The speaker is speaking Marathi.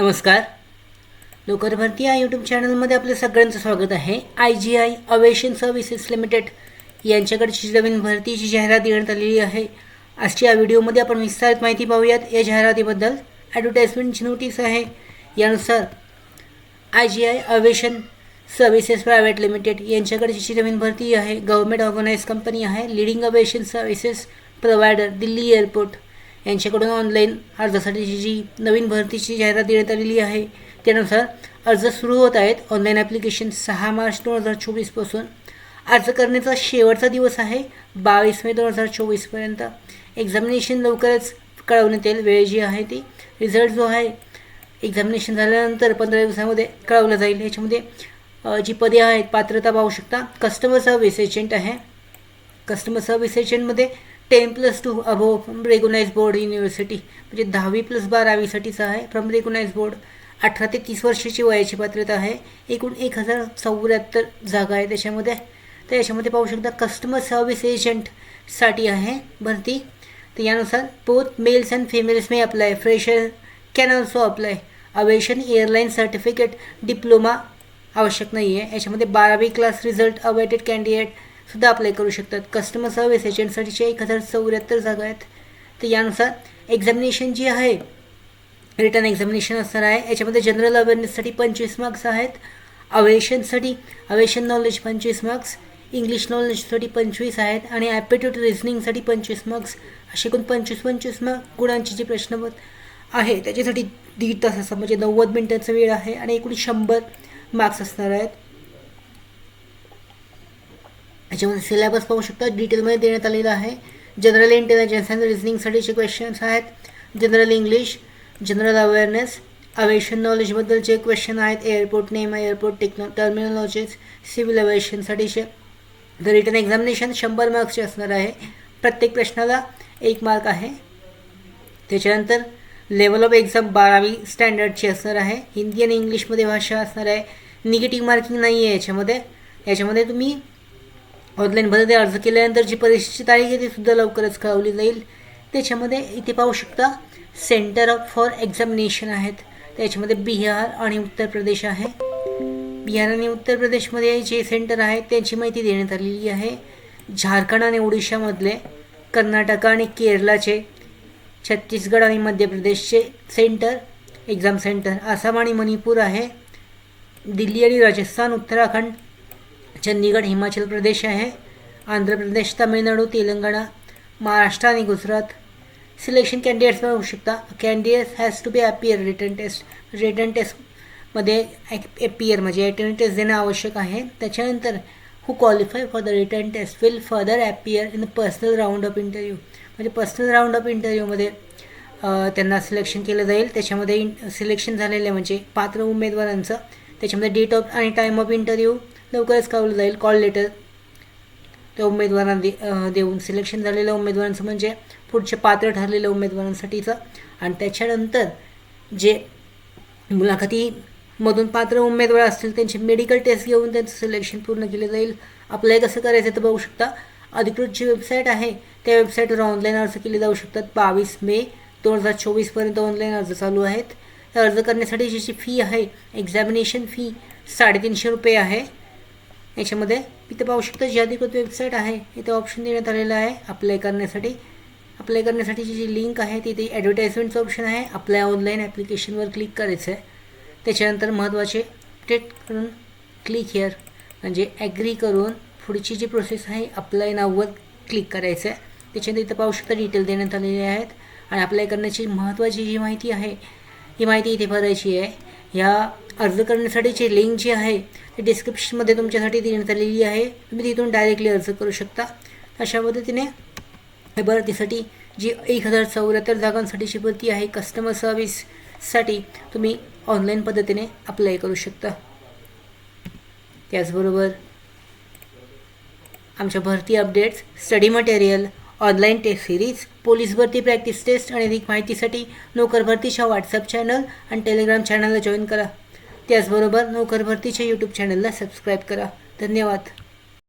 नमस्कार. नोकर भरती या यूट्यूब चॅनलमध्ये आपलं सगळ्यांचं स्वागत आहे. IGI अवेशन सर्व्हिसेस लिमिटेड यांच्याकडची नवीन भरतीची जाहिरात देण्यात आलेली आहे. आजच्या या व्हिडिओमध्ये आपण विस्तारित माहिती पाहूयात या जाहिरातीबद्दल. ॲडव्हर्टाइजमेंटची नोटीस आहे. यानुसार IGI aviation services private limited यांच्याकडची नवीन भरती आहे. गव्हर्नमेंट ऑर्गनाइज कंपनी आहे. Leading aviation services provider Delhi airport यांच्याकडून ऑनलाईन अर्जासाठीची जी नवीन भरतीची जाहिरात देण्यात आलेली आहे. त्यानुसार अर्ज सुरू होत आहेत. ऑनलाईन ॲप्लिकेशन 6 मार्च 2024पासून. अर्ज करण्याचा शेवटचा दिवस आहे 22 मे 2024पर्यंत. एक्झामिनेशन लवकरच कळवण्यात येईल. वेळ जी आहे ती रिझल्ट जो आहे एक्झामिनेशन झाल्यानंतर 15 दिवसामध्ये कळवलं जाईल. याच्यामध्ये जी पदे आहेत पात्रता पाहू शकता. कस्टमर सर्व्हिस एजंट आहे. कस्टमर सर्व्हिस एजंटमध्ये 10+2 above from recognise board university म्हणजे 10वी + 12वीसाठीचा आहे. From recognise board. 18 ते 30 वर्षाची वयाची पात्रता आहे. एकूण 1074 जागा आहे त्याच्यामध्ये. तर याच्यामध्ये पाहू शकता कस्टमर सर्व्हिस एजंटसाठी आहे भरती. तर यानुसार both males and females may apply. Fresher can also apply. Aviation airline certificate diploma आवश्यक नाही आहे. याच्यामध्ये 12वी क्लास रिझल्ट अवेटेड कॅन्डिडेट सुद्धा अप्लाय करू शकतात. कस्टमर सर्व्हिस एजंटसाठीचे 1074 जागा आहेत. तर यानुसार एक्झामिनेशन जी आहे रिटर्न एक्झामिनेशन असणार आहे. याच्यामध्ये जनरल अवेअरनेससाठी 25 मार्क्स आहेत. Aviation knowledge 25 marks. इंग्लिश नॉलेजसाठी 25 आहेत आणि ॲप्टिट्यूड रिझनिंगसाठी 25 मार्क्स. असे एकूण 25 गुणांची जी प्रश्नपत्र आहे त्याच्यासाठी 1.5 तासाचा म्हणजे 90 मिनिटाचा वेळ आहे आणि एकूण 100 मार्क्स असणार आहेत. याच्यामध्ये सिलेबस पाहू शकता डिटेलमध्ये देण्यात आलेला आहे. जनरल इंटेलिजन्स अँड रिझनिंगसाठीचे क्वेश्चन्स आहेत. General English, general awareness, aviation नॉलेजबद्दलचे क्वेश्चन आहेत. Airport name, airport terminologies, civil अवेशनसाठीचे. द रिटन एक्झामिनेशन 100 मार्क्सचे असणार आहे. प्रत्येक प्रश्नाला 1 मार्क आहे. त्याच्यानंतर लेवल ऑफ एक्झाम 12वी स्टँडर्डची असणार आहे. हिंदी आणि इंग्लिशमध्ये भाषा असणार आहे. निगेटिव्ह मार्किंग नाही आहे याच्यामध्ये तुम्ही ऑनलाईनमध्ये अर्ज केल्यानंतर जी परीक्षेची तारीख आहे ती सुद्धा लवकरच कळवली जाईल. त्याच्यामध्ये इथे पाहू शकता सेंटर फॉर एक्झामिनेशन आहेत. त्याच्यामध्ये बिहार आणि उत्तर प्रदेश आहे. बिहार आणि उत्तर प्रदेशमध्ये जे सेंटर आहे त्यांची माहिती देण्यात आलेली आहे. झारखंड आणि ओडिशामधले, कर्नाटक आणि केरळचे, छत्तीसगड आणि मध्य प्रदेशचे एक्झाम सेंटर, आसाम आणि मणिपूर आहे. दिल्ली आणि राजस्थान, उत्तराखंड, चंदीगड, हिमाचल प्रदेश आहे. आंध्र प्रदेश, तामिळनाडू, तेलंगणा, महाराष्ट्र आणि गुजरात. सिलेक्शन कॅन्डिडेट्स पाहू शकता. Candidates has to be appear written टेस्टमध्ये अपियर म्हणजे रिटन टेस्ट देणं आवश्यक आहे. त्याच्यानंतर who qualify for the written test will further appear in the personal round of interview म्हणजे पर्सनल राऊंड ऑफ इंटरव्ह्यूमध्ये त्यांना सिलेक्शन केलं जाईल. त्याच्यामध्ये सिलेक्शन झालेलं म्हणजे पात्र उमेदवारांचं त्याच्यामध्ये डेट ऑफ आणि टाईम ऑफ इंटरव्ह्यू लवकरच कळवलं जाईल. कॉल लेटर त्या उमेदवारांना देऊन सिलेक्शन झालेल्या उमेदवारांचं म्हणजे पुढचे पात्र ठरलेल्या उमेदवारांसाठीचं. आणि त्याच्यानंतर जे मुलाखतीमधून पात्र उमेदवार असतील त्यांचे मेडिकल टेस्ट घेऊन त्यांचं सिलेक्शन पूर्ण केलं जाईल. अप्लाय कसं करायचं तर बघू शकता. अधिकृत जी वेबसाईट आहे त्या वेबसाईटवर ऑनलाईन अर्ज केले जाऊ शकतात. 22 मे 2024पर्यंत ऑनलाईन अर्ज चालू आहेत. अर्ज करण्यासाठी जी फी आहे एक्झामिनेशन फी 350 रुपये आहे. याच्यामध्ये इथे पाहू शकता जी अधिकृत वेबसाईट आहे इथे ऑप्शन देण्यात आलेला आहे अप्लाय करण्यासाठीची जी लिंक आहे तिथे ॲडव्हर्टाइजमेंटचं ऑप्शन आहे. अप्लाय ऑनलाईन ॲप्लिकेशनवर क्लिक करायचं आहे. त्याच्यानंतर महत्त्वाचे टेट करून क्लिक हिअर म्हणजे ॲग्री करून पुढची जी प्रोसेस आहे अप्लाय नाववर क्लिक करायचं आहे. त्याच्यानंतर इथं पाहू शकता डिटेल देण्यात आलेले आहेत. आणि अप्लाय करण्याची महत्त्वाची जी माहिती आहे ही माहिती इथे भरायची आहे. ह्या अर्ज करण्यासाठीची लिंक जी आहे ती डिस्क्रिप्शनमध्ये तुमच्यासाठी देण्यात आलेली आहे. तुम्ही तिथून डायरेक्टली अर्ज करू शकता. अशा पद्धतीने भरतीसाठी जी 1074 जागांसाठीची भरती आहे कस्टमर सर्व्हिससाठी तुम्ही ऑनलाईन पद्धतीने अप्लाय करू शकता. त्याचबरोबर आमच्या भरती updates, study material, online test series, police भरती प्रॅक्टिस टेस्ट आणि अधिक माहितीसाठी नोकर भरतीच्या व्हॉट्सअप चॅनल आणि टेलिग्राम चॅनलला जॉईन करा. त्याचबरोबर नोकर भरतीच्या यूट्यूब चॅनलला सबस्क्राईब करा. धन्यवाद.